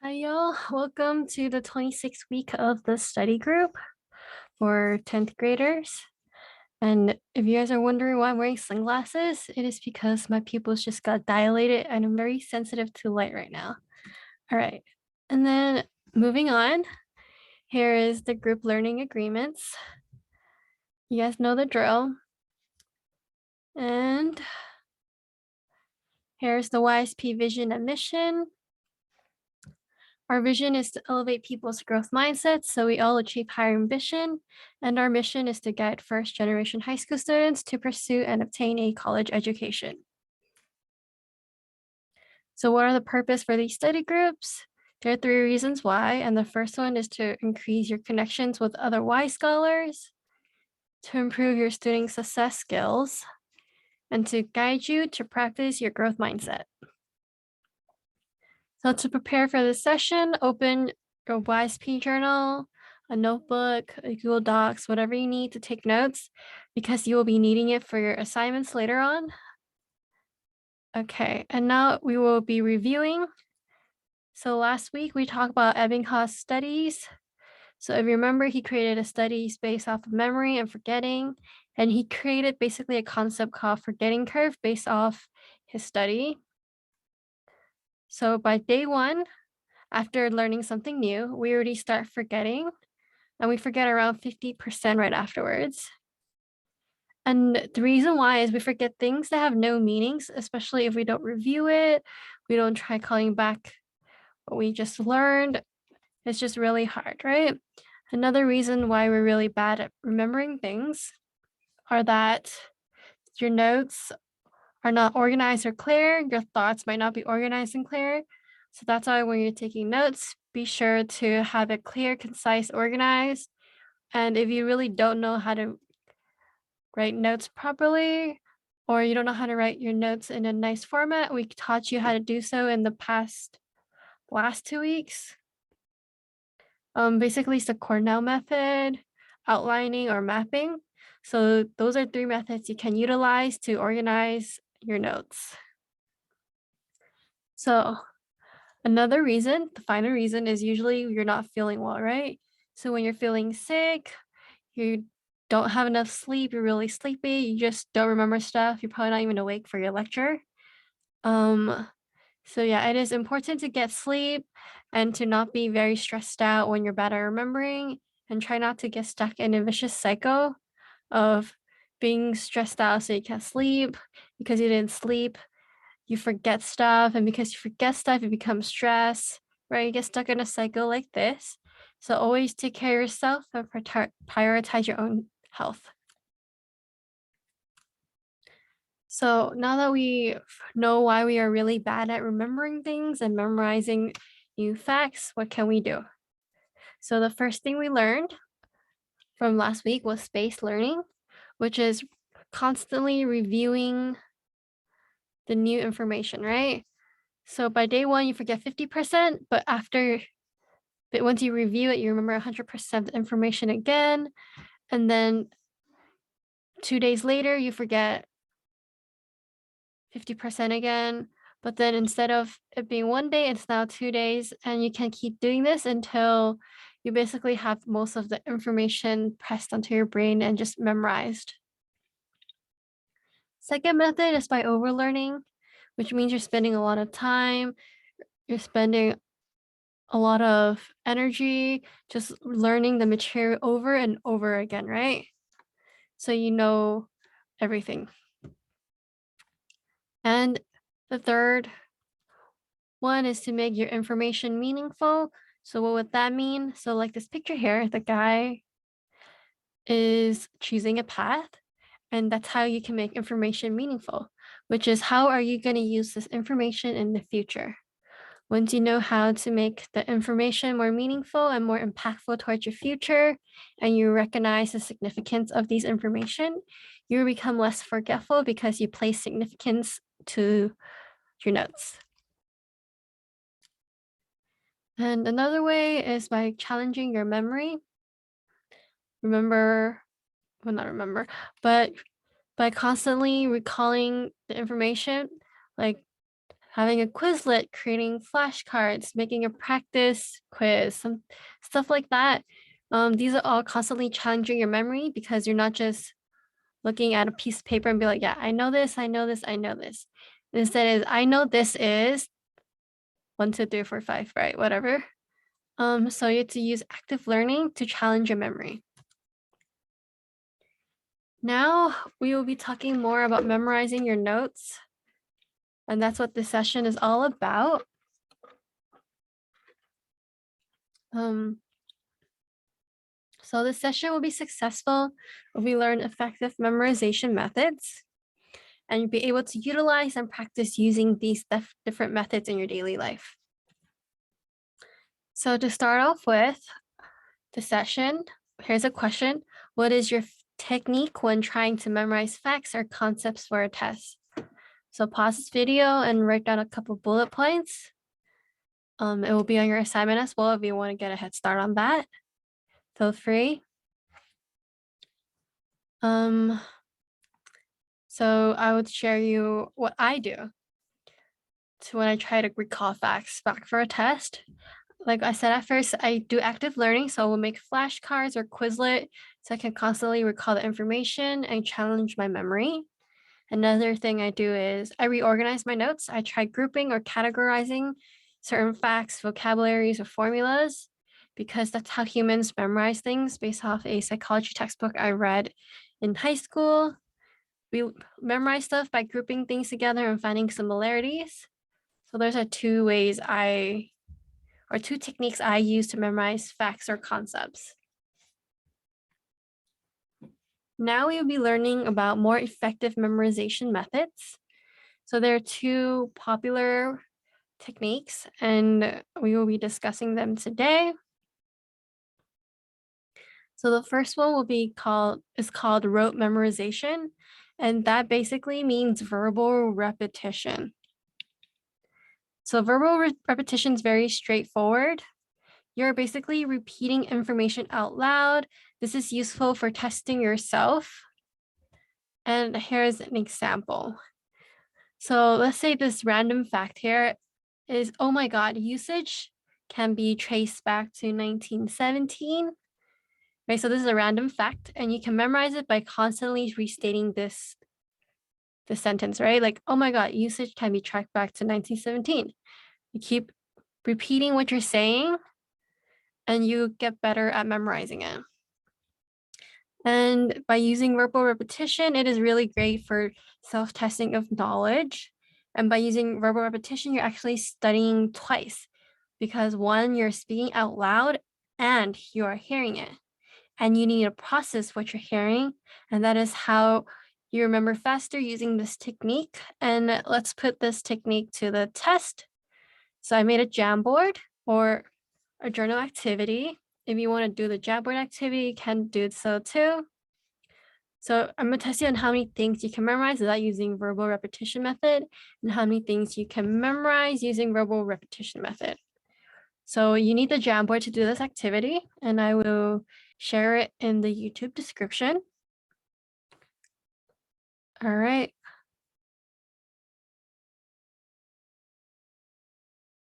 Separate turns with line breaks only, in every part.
Hi, y'all. Welcome to the 26th week of the study group for 10th graders. And if you guys are wondering why I'm wearing sunglasses, it is because my pupils just got dilated and I'm very sensitive to light right now. All right. And then moving on, here is the group learning agreements. You guys know the drill. And here's the YSP vision and mission. Our vision is to elevate people's growth mindsets so we all achieve higher ambition. And our mission is to guide first generation high school students to pursue and obtain a college education. So what are the purpose for these study groups? There are 3 reasons why. And the first one is to increase your connections with other Y scholars, to improve your student success skills, and to guide you to practice your growth mindset. So to prepare for this session, open your YSP journal, a notebook, a Google Docs, whatever you need to take notes, because you will be needing it for your assignments later on. Okay, and now we will be reviewing. So last week we talked about Ebbinghaus studies. So if you remember, he created a studies based off of memory and forgetting, and he created basically a concept called forgetting curve based off his study. So by day 1, after learning something new, we already start forgetting, and we forget around 50% right afterwards. And the reason why is we forget things that have no meanings, especially if we don't review it, we don't try calling back what we just learned. It's just really hard, right? Another reason why we're really bad at remembering things are that your notes are not organized or clear, your thoughts might not be organized and clear. So that's why when you're taking notes, be sure to have it clear, concise, organized. And if you really don't know how to write notes properly, or you don't know how to write your notes in a nice format, we taught you how to do so in the last 2 weeks. Basically, it's the Cornell method, outlining, or mapping. So those are 3 methods you can utilize to organize your notes. So another reason, the final reason, is usually you're not feeling well, right? So when you're feeling sick, you don't have enough sleep, you're really sleepy, you just don't remember stuff, you're probably not even awake for your lecture. So yeah, it is important to get sleep and to not be very stressed out when you're bad at remembering, and try not to get stuck in a vicious cycle of being stressed out so you can't sleep. Because you didn't sleep, you forget stuff, and because you forget stuff, you become stressed, right? You get stuck in a cycle like this. So always take care of yourself and prioritize your own health. So now that we know why we are really bad at remembering things and memorizing new facts, what can we do? So the first thing we learned from last week was spaced learning, which is constantly reviewing the new information, right? So by day 1, you forget 50%, but once you review it, you remember 100% of the information again. And then 2 days later, you forget 50% again. But then instead of it being 1 day, it's now 2 days. And you can keep doing this until you basically have most of the information pressed onto your brain and just memorized. Second method is by overlearning, which means you're spending a lot of time, you're spending a lot of energy just learning the material over and over again, right? So you know everything. And the third one is to make your information meaningful. So what would that mean? So like this picture here, the guy is choosing a path, and that's how you can make information meaningful, which is how are you going to use this information in the future? Once you know how to make the information more meaningful and more impactful towards your future, and you recognize the significance of these information, you become less forgetful because you place significance to your notes. And another way is by challenging your memory. But by constantly recalling the information, like having a Quizlet, creating flashcards, making a practice quiz, some stuff like that. These are all constantly challenging your memory because you're not just looking at a piece of paper and be like, yeah, I know this, I know this, I know this. Instead is, I know this is 1, 2, 3, 4, 5, right? Whatever. So you have to use active learning to challenge your memory. Now we will be talking more about memorizing your notes. And that's what this session is all about. So this session will be successful if we learn effective memorization methods and you'll be able to utilize and practice using these different methods in your daily life. So to start off with the session, here's a question. What is your technique when trying to memorize facts or concepts for a test? So pause this video and write down a couple bullet points. It will be on your assignment as well if you want to get a head start on that. Feel free. So I would share you what I do to when I try to recall facts back for a test. Like I said at first, I do active learning, so I will make flashcards or Quizlet so I can constantly recall the information and challenge my memory. Another thing I do is I reorganize my notes. I try grouping or categorizing certain facts, vocabularies, or formulas, because that's how humans memorize things based off a psychology textbook I read in high school. We memorize stuff by grouping things together and finding similarities. So those are two techniques I use to memorize facts or concepts. Now we will be learning about more effective memorization methods. So there are two popular techniques and we will be discussing them today. So the first one is called rote memorization, and that basically means verbal repetition. So verbal repetition is very straightforward. You're basically repeating information out loud. This is useful for testing yourself. And here's an example. So let's say this random fact here is, oh my God, usage can be traced back to 1917. Right, so this is a random fact and you can memorize it by constantly restating this sentence, right? Like, oh my God, usage can be tracked back to 1917. You keep repeating what you're saying and you get better at memorizing it. And by using verbal repetition, it is really great for self-testing of knowledge. And by using verbal repetition, you're actually studying twice because one, you're speaking out loud and you are hearing it. And you need to process what you're hearing. And that is how you remember faster using this technique. And let's put this technique to the test. So I made a Jamboard or a journal activity. If you want to do the Jamboard activity, you can do so too. So I'm going to test you on how many things you can memorize without using verbal repetition method and how many things you can memorize using verbal repetition method. So you need the Jamboard to do this activity, and I will share it in the YouTube description. All right.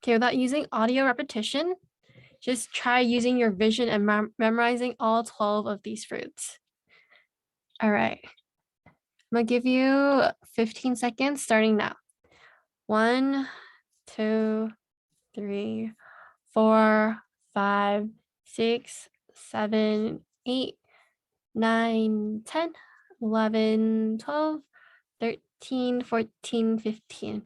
Okay, without using audio repetition, just try using your vision and memorizing all 12 of these fruits. All right. I'm gonna give you 15 seconds starting now. 1, 2, 3, 4, 5, 6, 7, 8, 9, 10, 11, 12, 13, 14, 15.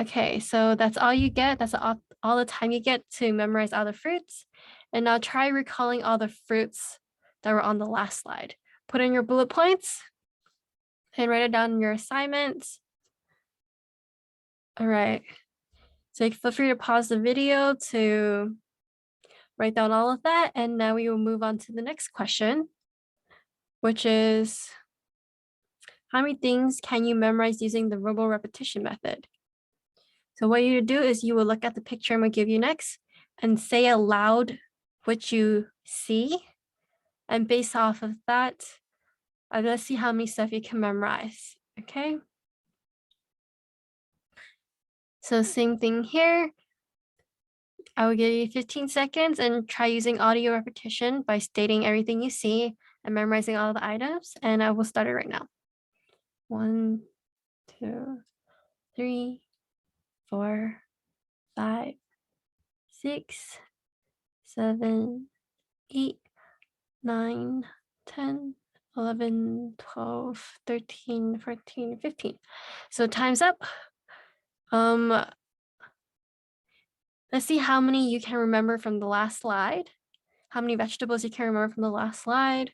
Okay, so that's all you get. That's all the time you get to memorize all the fruits. And now try recalling all the fruits that were on the last slide. Put in your bullet points and write it down in your assignments. All right. So feel free to pause the video to write down all of that. And now we will move on to the next question, which is, how many things can you memorize using the verbal repetition method? So what you do is you will look at the picture I'm gonna give you next and say aloud what you see. And based off of that, let's see how many stuff you can memorize, okay? So same thing here. I will give you 15 seconds and try using audio repetition by stating everything you see and memorizing all the items. And I will start it right now. 1, 2, 3, 4, 5, 6, 7, 8, 9, 10, 11, 12, 13, 14, 15. So time's up. Let's see how many you can remember from the last slide. How many vegetables you can remember from the last slide.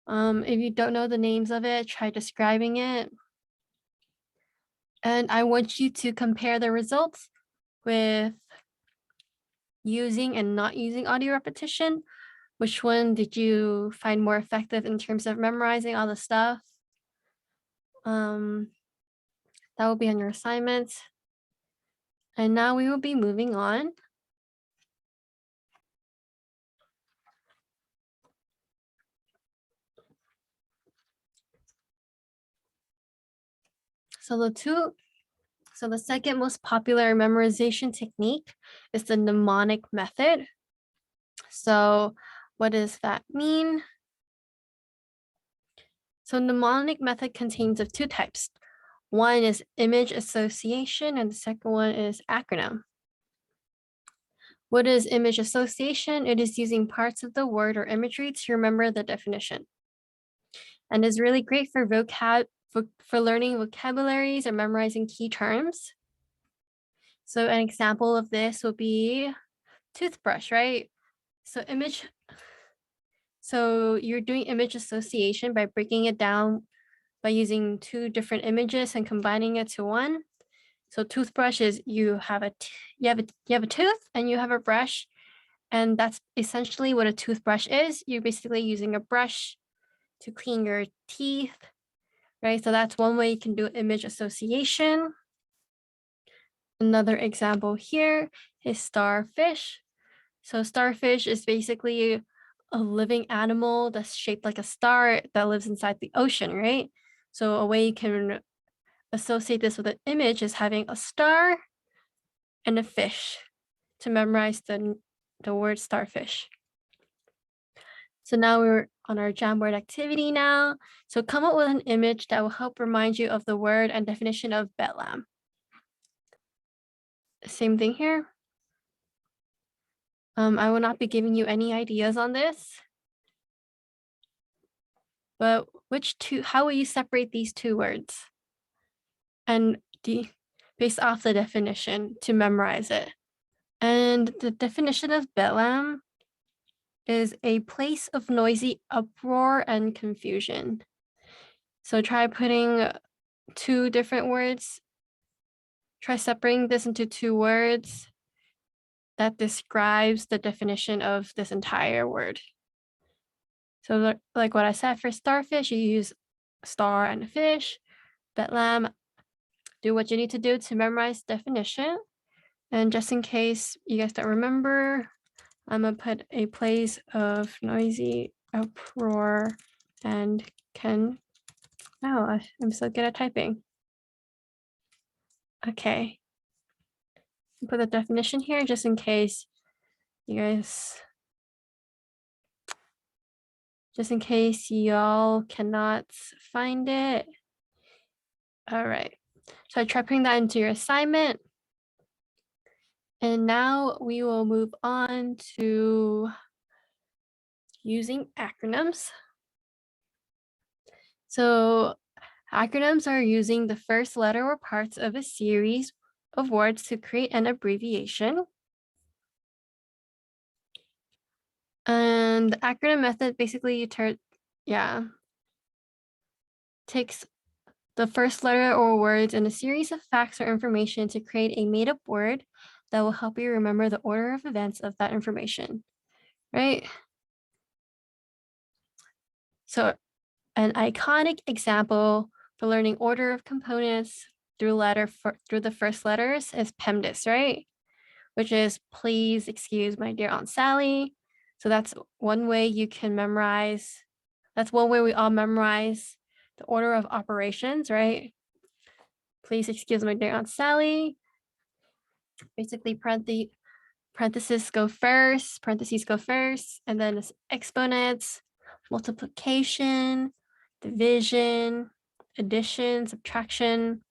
If you don't know the names of it, try describing it. And I want you to compare the results with using and not using audio repetition. Which one did you find more effective in terms of memorizing all the stuff? That will be on your assignments. And now we will be moving on. So the second most popular memorization technique is the mnemonic method. So what does that mean? So mnemonic method contains of two types. One is image association and the second one is acronym. What is image association? It is using parts of the word or imagery to remember the definition. And is really great for for learning vocabularies or memorizing key terms. So an example of this would be toothbrush, right? So you're doing image association by breaking it down by using two different images and combining it to one. So toothbrush is you have a tooth and you have a brush, and that's essentially what a toothbrush is. You're basically using a brush to clean your teeth, right? So that's one way you can do image association. Another example here is starfish. So starfish is basically a living animal that's shaped like a star that lives inside the ocean, right? So a way you can associate this with an image is having a star and a fish to memorize the word starfish. So now we're on our Jamboard activity now. So come up with an image that will help remind you of the word and definition of bedlam. Same thing here. I will not be giving you any ideas on this. But how will you separate these two words? And based off the definition to memorize it. And the definition of bedlam is a place of noisy uproar and confusion. So try putting two different words. Try separating this into two words that describes the definition of this entire word. So like what I said, for starfish, you use star and a fish. Bedlam, do what you need to do to memorize definition. And just in case you guys don't remember, I'm gonna put a place of noisy uproar and I'm so good at typing. Okay. Put the definition here just in case y'all cannot find it. All right. So I try putting that into your assignment. And now we will move on to using acronyms. So acronyms are using the first letter or parts of a series of words to create an abbreviation. And the acronym method basically takes the first letter or words in a series of facts or information to create a made-up word that will help you remember the order of events of that information, right? So an iconic example for learning order of components through the first letters is PEMDAS, right? Which is please excuse my dear Aunt Sally. So that's one way you can memorize. That's one way we all memorize the order of operations, right? Please excuse my dear Aunt Sally. Basically, parentheses go first, and then it's exponents, multiplication, division, addition, subtraction.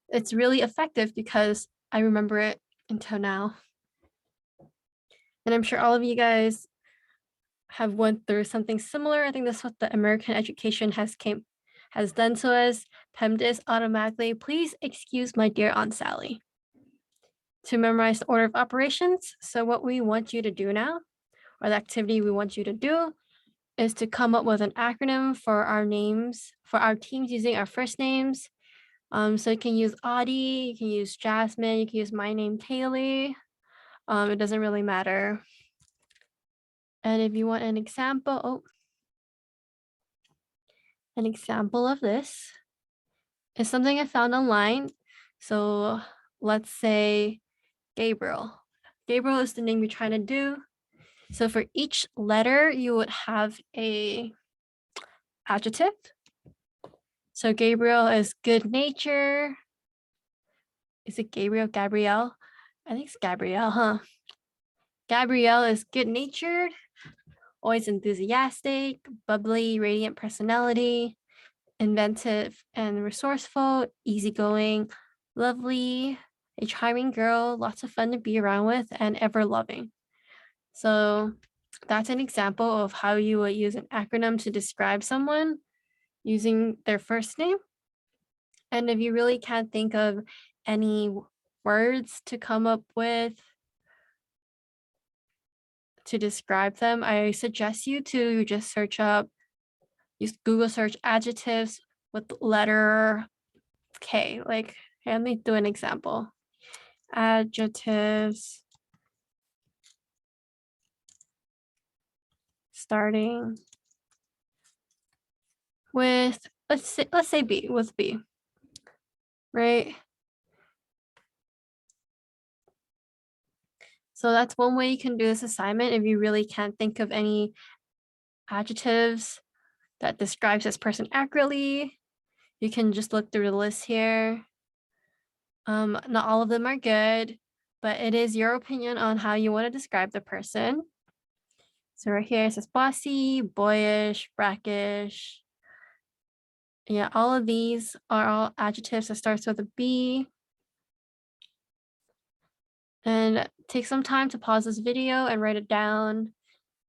It's really effective because I remember it until now. And I'm sure all of you guys have went through something similar. I think that's what the American education has done to us. PEMDAS automatically, please excuse my dear Aunt Sally. To memorize the order of operations. So what we want you to do now, or the activity we want you to do, is to come up with an acronym for our names, for our teams using our first names. So you can use Audie, you can use Jasmine, you can use my name, Kaylee. It doesn't really matter. And if you want an example, an example of this is something I found online. So let's say Gabriel. Gabriel is the name you're trying to do. So for each letter, you would have a adjective. So Gabriel is good nature. Is it Gabriel? Gabrielle? I think it's Gabrielle, huh? Gabrielle is good natured, always enthusiastic, bubbly, radiant personality, inventive and resourceful, easygoing, lovely, a charming girl, lots of fun to be around with, and ever loving. So that's an example of how you would use an acronym to describe someone using their first name. And if you really can't think of any words to come up with to describe them, I suggest you to just use Google search adjectives with the letter K. Like, let me do an example. Adjectives starting with, let's say B, with B, right? So that's one way you can do this assignment if you really can't think of any adjectives that describes this person accurately. You can just look through the list here. Not all of them are good, but it is your opinion on how you want to describe the person. So right here it says bossy, boyish, brackish. Yeah, all of these are all adjectives that starts with a B. And take some time to pause this video and write it down.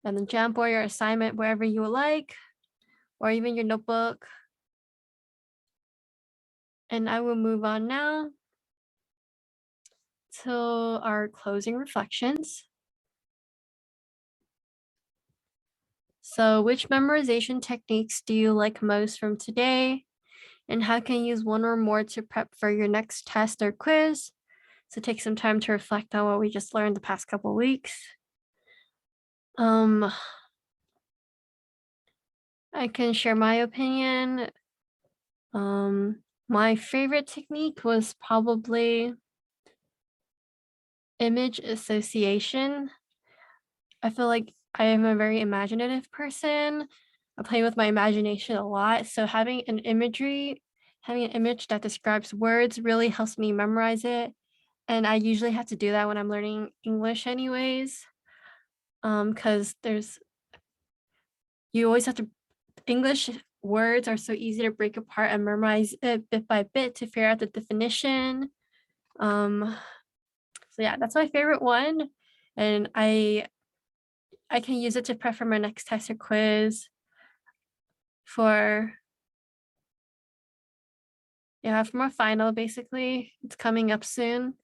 And then Jamboard your assignment wherever you would like, or even your notebook. And I will move on now to our closing reflections. So which memorization techniques do you like most from today? And how can you use one or more to prep for your next test or quiz? So take some time to reflect on what we just learned the past couple weeks. I can share my opinion. My favorite technique was probably image association. I feel like I am a very imaginative person. I play with my imagination a lot. So having an image that describes words really helps me memorize it. And I usually have to do that when I'm learning English anyways. Because you always have to, English words are so easy to break apart and memorize it bit by bit to figure out the definition. So yeah, that's my favorite one. And I can use it to prep for my next test or quiz for my final basically. It's coming up soon.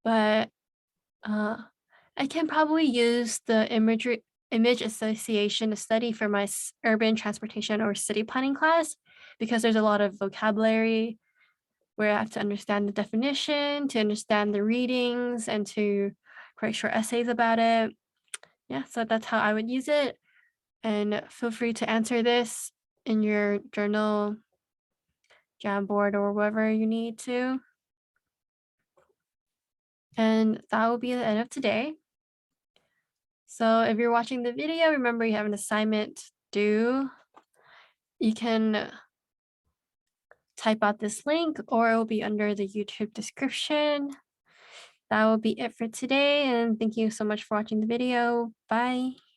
But I can probably use the image association study for my urban transportation or city planning class because there's a lot of vocabulary where I have to understand the definition, to understand the readings, and to write short essays about it. Yeah, so that's how I would use it. And feel free to answer this in your journal, Jamboard, or wherever you need to. And that will be the end of today. So if you're watching the video, remember you have an assignment due. You can type out this link or it will be under the YouTube description. that will be it for today. And thank you so much for watching the video. Bye.